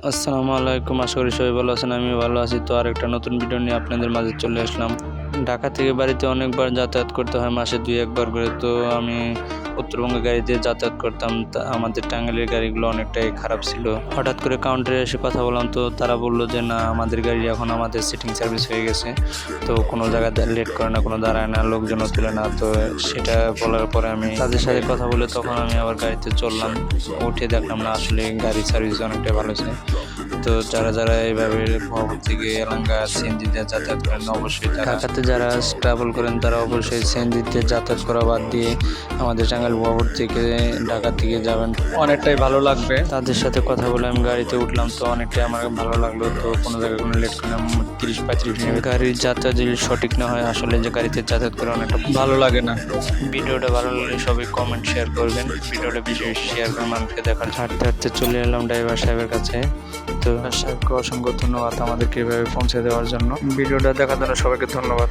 আসসালামু আলাইকুম, আশা করি সবাই ভালো আছেন। আমি ভালো আছি। তো আরেকটা নতুন ভিডিও নিয়ে আপনাদের মাঝে চলে আসলাম। ঢাকা থেকে বাড়িতে অনেকবার যাতায়াত করতে হয়, মাসে ২-১ বার করে। তো আমি উত্তরবঙ্গে গাড়ি দিয়ে যাতায়াত করতাম। আমাদের টাঙ্গাইলের গাড়িগুলো অনেকটাই খারাপ ছিল। হঠাৎ করে কাউন্টারে এসে কথা বললাম, তো তারা বললো যে না, আমাদের গাড়ি এখন আমাদের সিটিং সার্ভিস হয়ে গেছে, তো কোনো জায়গায় লেট করে না, কোনো দাঁড়ায় না, লোকজনও তুলে না। তো সেটা বলার পরে আমি তাদের সাথে কথা বলে তখন আমি আবার গাড়িতে চললাম। উঠে দেখলাম না, আসলে গাড়ির সার্ভিস অনেকটাই ভালো ছিল। তো যারা যারা এইভাবে ভোগাপুর থেকে এলাঙ্গা সিএনজিতে যাতায়াত করেন, অবশ্যই ঢাকাতে যারা ট্রাভেল করেন তারা অবশ্যই সিএনজিতে যাতায়াত করা বাদ দিয়ে আমাদের টাঙ্গাইল ভোগাপুর থেকে ঢাকার দিকে যাবেন, অনেকটাই ভালো লাগবে। তাদের সাথে কথা বলে আমি গাড়িতে উঠলাম, তো অনেকটাই আমার ভালো লাগলো। তো কোনো জায়গায় কোনো লেট করলাম 30-35 মিনিট। গাড়ির যাত্রা যদি সঠিক না হয়, আসলে যে গাড়িতে যাতায়াত করে অনেকটা ভালো লাগে না। ভিডিওটা ভালো লাগলে সবাই কমেন্ট শেয়ার করবেন, ভিডিওটা বেশি বেশি শেয়ার করে মানুষকে দেখার। হাঁটতে হাঁটতে চলে এলাম ড্রাইভার সাহেবের কাছে। তো সাহেবকে অসংখ্য ধন্যবাদ আমাদেরকে এভাবে পৌঁছে দেওয়ার জন্য। ভিডিওটা দেখার জন্য সবাইকে ধন্যবাদ।